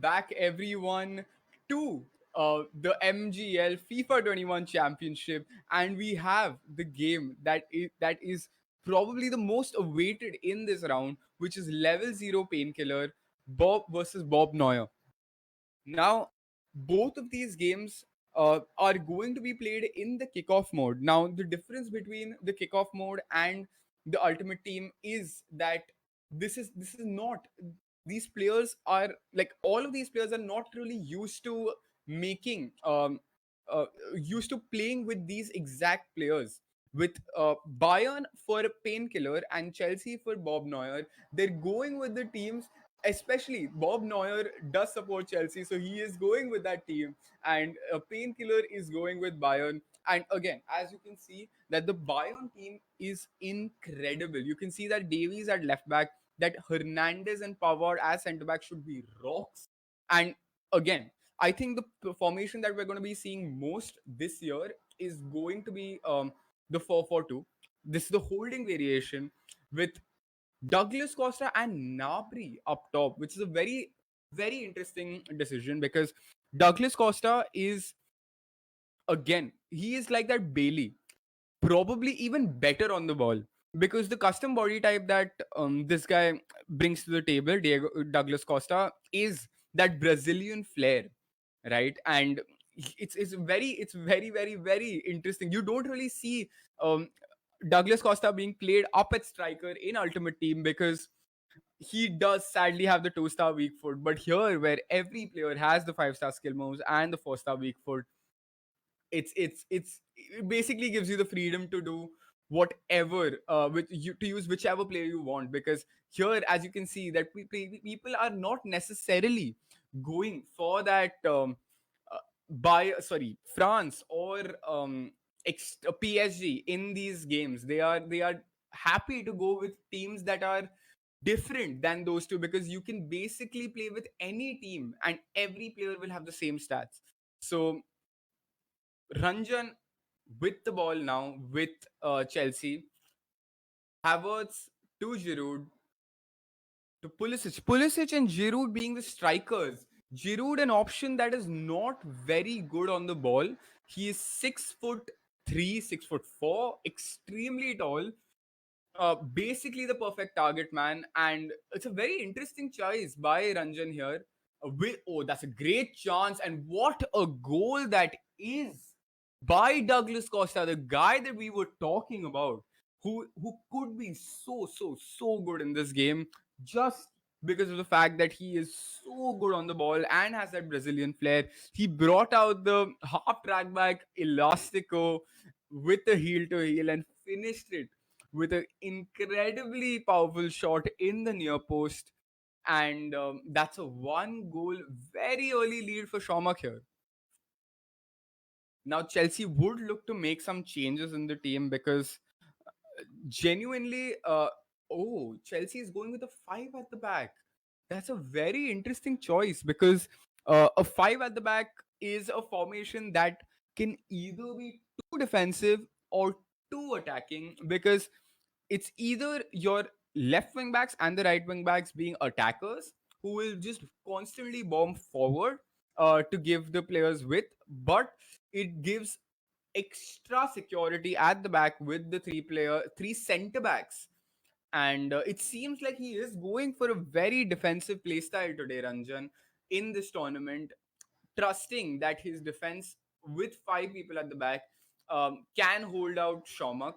back everyone to the MGL FIFA 21 Championship, and we have the game that is probably the most awaited in this round, which is Level Zero Painkiller, Bob versus Bob Neuer. Now, both of these games are going to be played in the kickoff mode. Now, the difference between the kickoff mode and the Ultimate Team is that this is not, these players are like, all of these players are not really making uh, used to playing with these exact players. With Bayern for Painkiller and Chelsea for Bob Neuer, they're going with the teams. Especially Bob Neuer does support Chelsea, so he is going with that team, and Painkiller is going with Bayern. And again, as you can see, that the Bayern team is incredible. You can see that Davies at left back, that Hernandez and Pavard as centre back should be rocks. And again, I think the formation that we're going to be seeing most this year is going to be the 4-4-2. This is the holding variation with Douglas Costa and Nabri up top, which is a very, very interesting decision because Douglas Costa is, again, he is like that Bailey, probably even better on the ball, because the custom body type that this guy brings to the table, Douglas Costa, is that Brazilian flair, right? And it's very interesting. You don't really see um, Douglas Costa being played up at striker in Ultimate Team because he does sadly have the 2-star weak foot. But here, where every player has the 5-star skill moves and the 4-star weak foot, it basically gives you the freedom to do whatever, with you, to use whichever player you want. Because here, as you can see, that people are not necessarily going for that uh, by sorry France or PSG in these games. They are happy to go with teams that are different than those two, because you can basically play with any team and every player will have the same stats. So Ranjan with the ball now with Chelsea. Havertz to Giroud to Pulisic. Pulisic and Giroud being the strikers. Giroud, an option that is not very good on the ball. He is 6'3", 6'4", extremely tall. Basically the perfect target man, and it's a very interesting choice by Ranjan here. Oh, that's a great chance, and what a goal that is by Douglas Costa, the guy that we were talking about, who could be so good in this game, just because of the fact that he is so good on the ball and has that Brazilian flair. He brought out the half track back elastico with the heel to heel and finished it with an incredibly powerful shot in the near post. And that's a one goal, very early lead for Shomak here. Now, Chelsea would look to make some changes in the team because genuinely, Chelsea is going with a five at the back. That's a very interesting choice because a five at the back is a formation that can either be too defensive or too attacking, because it's either your left wing backs and the right wing backs being attackers who will just constantly bomb forward to give the players width, but it gives extra security at the back with the three center backs. And it seems like he is going for a very defensive playstyle today, Ranjan, in this tournament, trusting that his defense with five people at the back can hold out Shomak.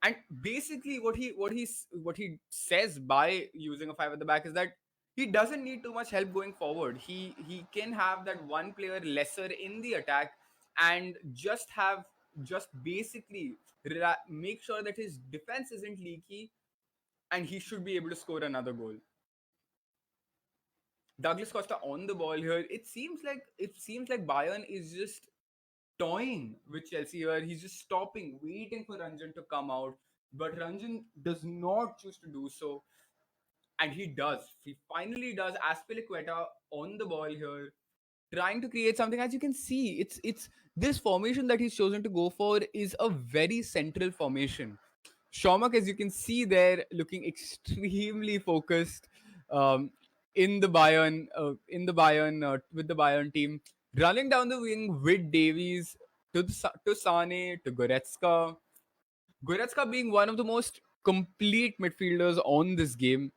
And basically what he says by using a five at the back is that he doesn't need too much help going forward. He can have that one player lesser in the attack and just basically make sure that his defense isn't leaky, and he should be able to score another goal. Douglas Costa on the ball here. It seems like Bayern is just toying with Chelsea here. He's just stopping, waiting for Ranjan to come out. But Ranjan does not choose to do so. And he does. He finally does. Aspilicueta on the ball here, trying to create something. As you can see, it's this formation that he's chosen to go for is a very central formation. Shomak, as you can see there, looking extremely focused. with the Bayern team, running down the wing with Davies to Sane to Goretzka. Goretzka being one of the most complete midfielders on this game.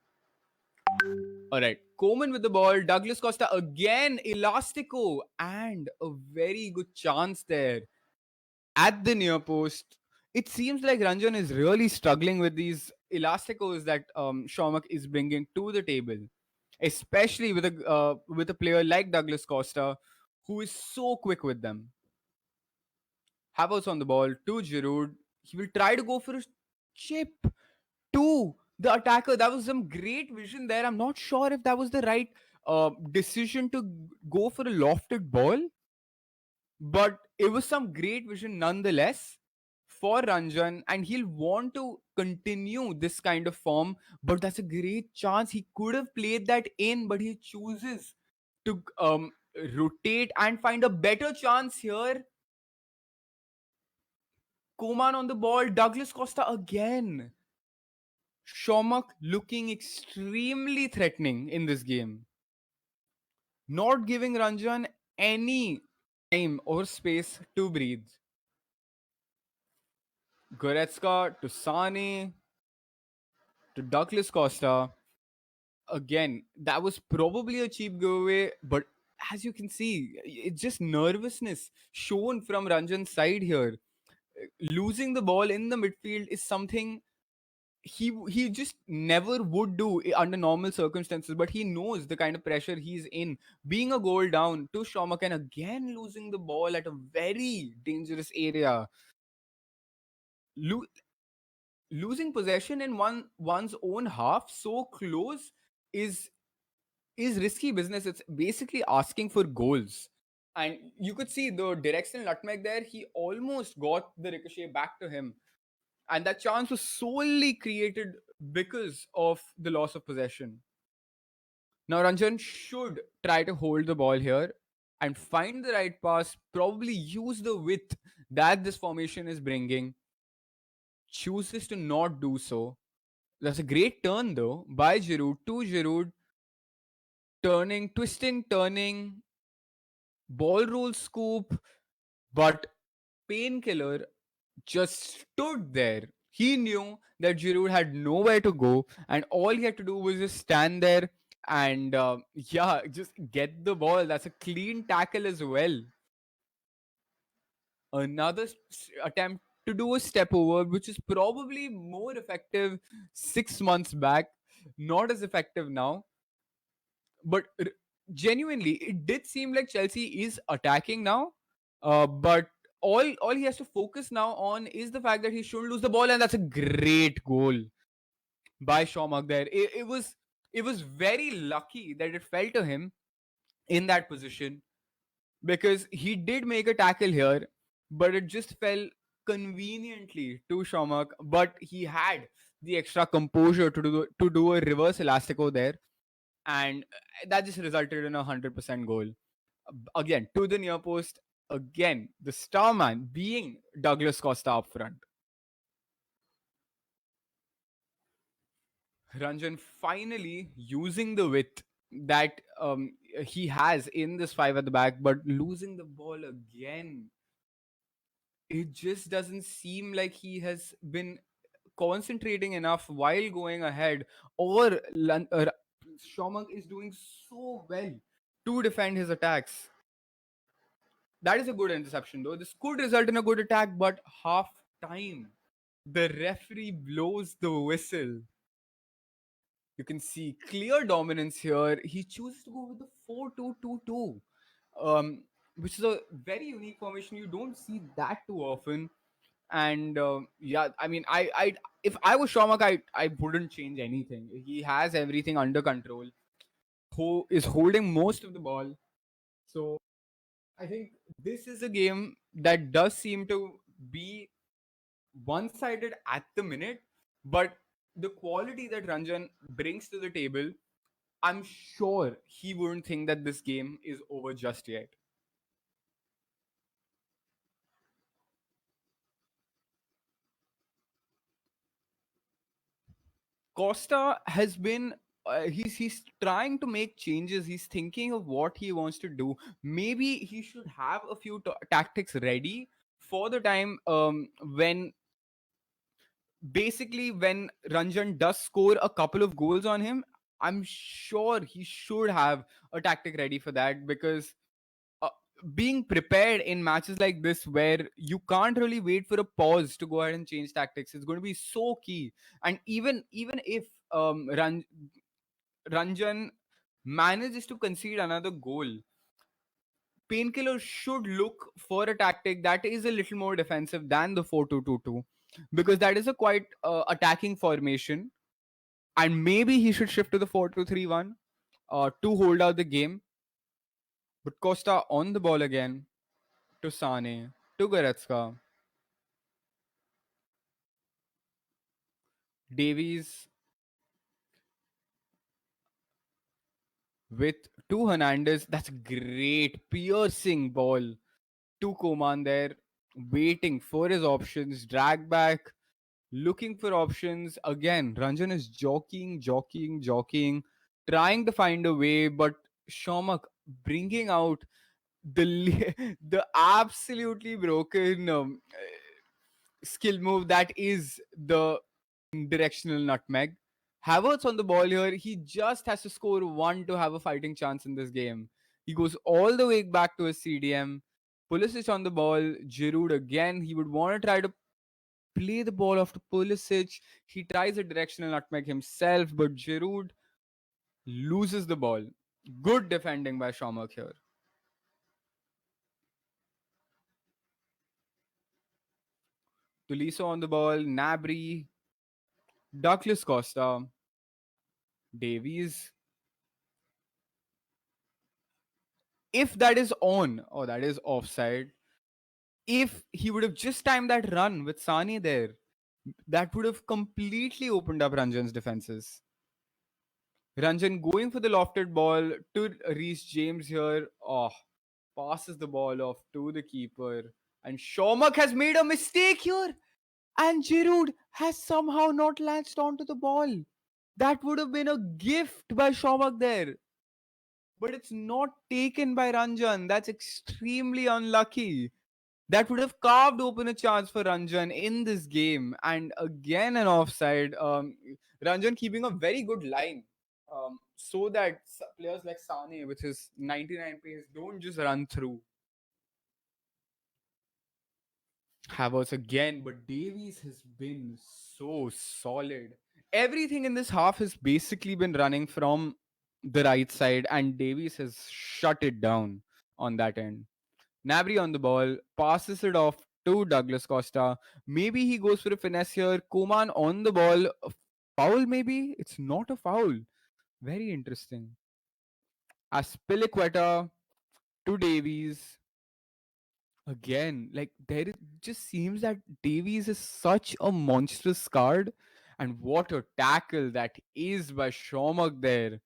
All right, Coleman with the ball, Douglas Costa again, Elastico, and a very good chance there at the near post. It seems like Ranjan is really struggling with these elasticos that Shomak is bringing to the table, especially with a player like Douglas Costa, who is so quick with them. Havertz on the ball to Giroud. He will try to go for a chip to the attacker. That was some great vision there. I'm not sure if that was the right decision to go for a lofted ball, but it was some great vision nonetheless for Ranjan, and he'll want to continue this kind of form. But that's a great chance. He could have played that in, but he chooses to rotate and find a better chance here. Koman on the ball, Douglas Costa again. Shomak looking extremely threatening in this game, not giving Ranjan any time or space to breathe. Goretzka to Sane to Douglas Costa. Again, that was probably a cheap giveaway, but as you can see, it's just nervousness shown from Ranjan's side here. Losing the ball in the midfield is something he just never would do under normal circumstances, but he knows the kind of pressure he's in. Being a goal down to Shomak and again losing the ball at a very dangerous area. Lo- Losing possession in one's own half so close is is risky business. It's basically asking for goals. And you could see the directional nutmeg there. He almost got the ricochet back to him. And that chance was solely created because of the loss of possession. Now, Ranjan should try to hold the ball here and find the right pass, probably use the width that this formation is bringing. Chooses to not do so. That's a great turn, though, by Giroud to Giroud, turning, twisting, turning, ball roll scoop, but Painkiller just stood there. He knew that Giroud had nowhere to go, and all he had to do was just stand there and, yeah, just get the ball. That's a clean tackle as well. Another attempt to do a step over, which is probably more effective 6 months back, not as effective now. But genuinely, it did seem like Chelsea is attacking now. But all he has to focus now on is the fact that he shouldn't lose the ball, and that's a great goal by Shomak there. It was very lucky that it fell to him in that position, because he did make a tackle here, but it just fell conveniently to Shomak. But he had the extra composure to do a reverse elastico there, and that just resulted in a 100% goal. Again, to the near post, again, the star man being Douglas Costa up front. Ranjan finally using the width that he has in this five at the back, but losing the ball again. It just doesn't seem like he has been concentrating enough while going ahead, or Shomak is doing so well to defend his attacks. That is a good interception, though. This could result in a good attack, but half time, the referee blows the whistle. You can see clear dominance here. He chooses to go with the 4-2-2-2, which is a very unique formation. You don't see that too often. And yeah, I mean, if I was Shomak, I wouldn't change anything. He has everything under control. Who is holding most of the ball? So I think this is a game that does seem to be one-sided at the minute, but the quality that Ranjan brings to the table, I'm sure he wouldn't think that this game is over just yet. Costa has been he's trying to make changes. He's thinking of what he wants to do. Maybe he should have a few tactics ready for the time when basically when Ranjan does score a couple of goals on him. I'm sure he should have a tactic ready for that, because uh, being prepared in matches like this where you can't really wait for a pause to go ahead and change tactics is going to be so key. And even if Ranjan manages to concede another goal, Painkiller should look for a tactic that is a little more defensive than the 4-2-2-2, because that is a quite attacking formation. And maybe he should shift to the 4-2-3-1 to hold out the game. But Costa on the ball again to Sane, to Goretzka. Davies with to Hernandez. That's a great piercing ball to Koman there, waiting for his options, drag back, looking for options. Again, Ranjan is jockeying, trying to find a way, but Shomak bringing out the absolutely broken skill move that is the directional nutmeg. Havertz on the ball here. He just has to score one to have a fighting chance in this game. He goes all the way back to his CDM. Pulisic on the ball. Giroud again. He would want to try to play the ball off to Pulisic. He tries a directional nutmeg himself, but Giroud loses the ball. Good defending by Shomak here. Tuliso on the ball. Nabry. Douglas Costa. Davies. If that is on, or that is offside, if he would have just timed that run with Sani there, that would have completely opened up Ranjan's defenses. Ranjan going for the lofted ball to Reece James here. Oh, passes the ball off to the keeper. And Shomak has made a mistake here. And Giroud has somehow not latched onto the ball. That would have been a gift by Shomak there. But it's not taken by Ranjan. That's extremely unlucky. That would have carved open a chance for Ranjan in this game. And again, an offside. Ranjan keeping a very good line, so that players like Sane, with his 99 pace, don't just run through. Havertz again, but Davies has been so solid. Everything in this half has basically been running from the right side, and Davies has shut it down on that end. Nabry on the ball, passes it off to Douglas Costa. Maybe he goes for a finesse here. Koman on the ball. A foul, maybe? It's not a foul. Very interesting. Aspilicueta to Davies. Again, like there it just seems that Davies is such a monstrous card. And what a tackle that is by Shomak there.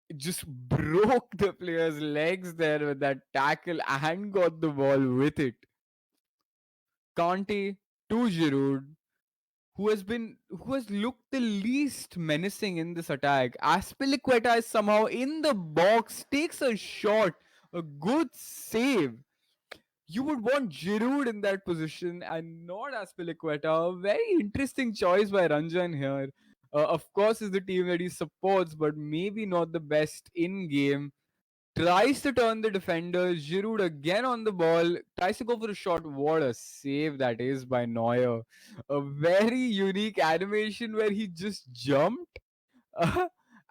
It just broke the player's legs there with that tackle and got the ball with it. Kante to Giroud, who has looked the least menacing in this attack. Aspilicueta is somehow in the box, takes a shot, a good save. You would want Giroud in that position and not Aspilicueta. A very interesting choice by Ranjan here. Of course, is the team that he supports, but maybe not the best in game. Tries to turn the defender. Giroud again on the ball. Tries to go for a shot. What a save that is by Neuer. A very unique animation where he just jumped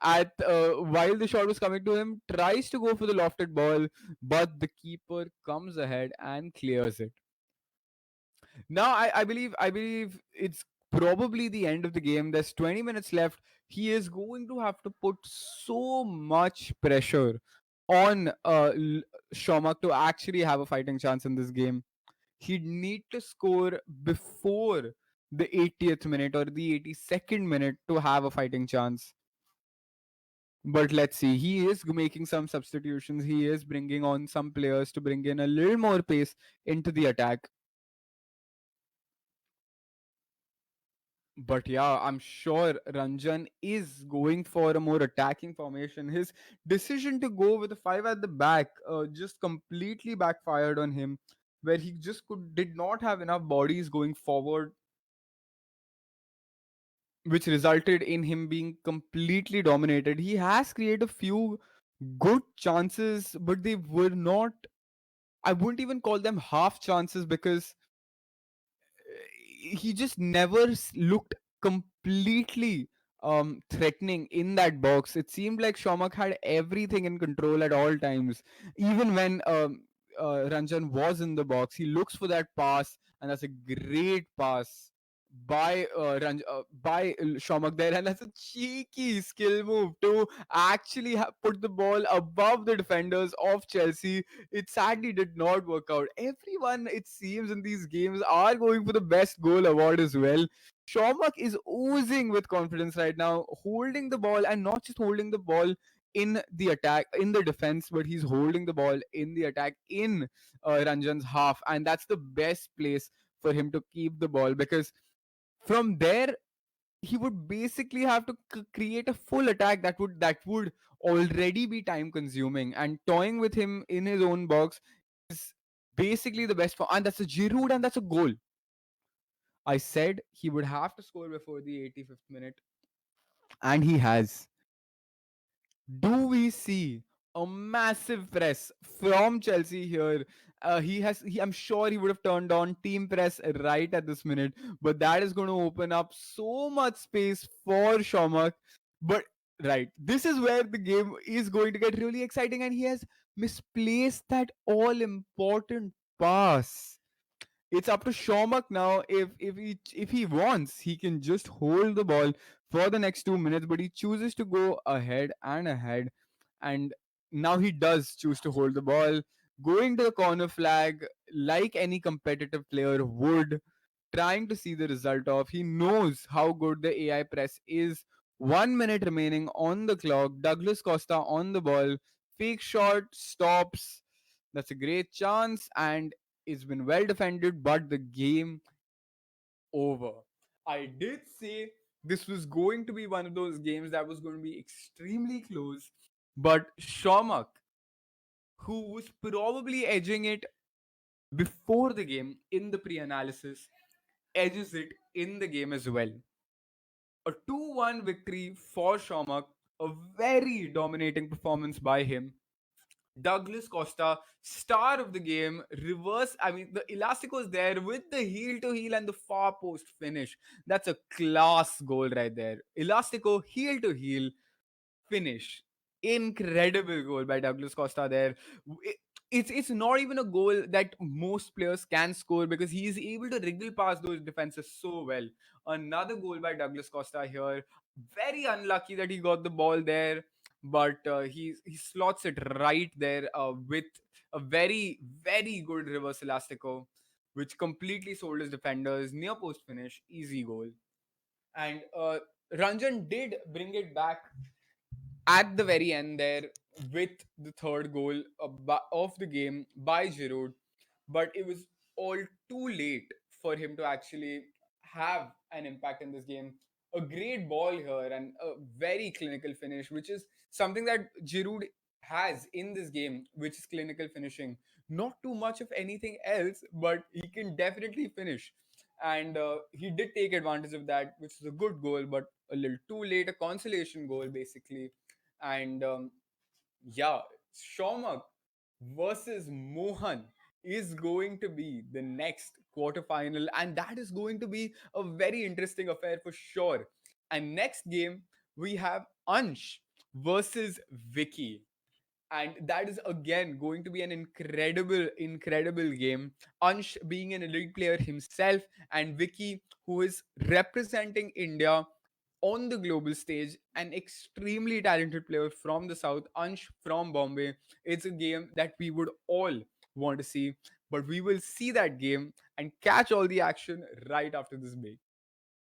at while the shot was coming to him. Tries to go for the lofted ball, but the keeper comes ahead and clears it. Now I believe it's probably the end of the game. There's 20 minutes left. He is going to have to put so much pressure on Shomak to actually have a fighting chance in this game. He'd need to score before the 80th minute or the 82nd minute to have a fighting chance. But let's see. He is making some substitutions. He is bringing on some players to bring in a little more pace into the attack. But yeah, I'm sure Ranjan is going for a more attacking formation. His decision to go with a five at the back just completely backfired on him, where he just did not have enough bodies going forward, which resulted in him being completely dominated. He has created a few good chances, but they were not. I wouldn't even call them half chances because he just never looked completely threatening in that box. It seemed like Shomak had everything in control at all times. Even when Ranjan was in the box, he looks for that pass, and that's a great pass by Shomak there, and that's a cheeky skill move to actually put the ball above the defenders of Chelsea. It sadly did not work out. Everyone, it seems, in these games are going for the best goal award as well. Shomak is oozing with confidence right now, holding the ball, and not just holding the ball in the attack, in the defense, but he's holding the ball in the attack in Ranjan's half, and that's the best place for him to keep the ball because from there he would basically have to create a full attack that would already be time consuming, and toying with him in his own box is basically the best for, and that's a Giroud, and that's a goal. I said he would have to score before the 85th minute, and he has. Do we see a massive press from Chelsea here? I'm sure he would have turned on team press right at this minute, but that is going to open up so much space for Shomak. But right, this is where the game is going to get really exciting, and he has misplaced that all important pass. It's up to Shomak now. If he wants, he can just hold the ball for the next 2 minutes, but he chooses to go ahead and ahead. And now he does choose to hold the ball, going to the corner flag like any competitive player would, trying to see the result of. He knows how good the AI press is. 1 minute remaining on the clock. Douglas Costa on the ball. Fake shot stops. That's a great chance, and it's been well defended, but the game over. I did say this was going to be one of those games that was going to be extremely close, but Shomak, who was probably edging it before the game in the pre-analysis, edges it in the game as well. A 2-1 victory for Shomak, a very dominating performance by him. Douglas Costa, star of the game, reverse. I mean, the Elastico is there with the heel to heel and the far post finish. That's a class goal right there. Elastico, heel to heel, finish. Incredible goal by Douglas Costa there. It- it's not even a goal that most players can score because he is able to wriggle past those defenses so well. Another goal by Douglas Costa here. Very unlucky that he got the ball there, but he slots it right there with a very good reverse elastico, which completely sold his defenders. Near post finish, easy goal, and Ranjan did bring it back at the very end there with the third goal of the game by Giroud, but it was all too late for him to actually have an impact in this game. A great ball here and a very clinical finish, which is something that Giroud has in this game, which is clinical finishing. Not too much of anything else, but he can definitely finish. And he did take advantage of that, which is a good goal, but a little too late. A consolation goal, basically. And yeah, Shomak versus Mohan is going to be the next quarterfinal, and that is going to be a very interesting affair for sure. And next game, we have Ansh versus Vicky, and that is again going to be an incredible game. Ansh being an elite player himself, and Vicky, who is representing India on the global stage, an extremely talented player from the south, Ansh from Bombay. It's a game that we would all want to see, but we will see that game and catch all the action right after this break.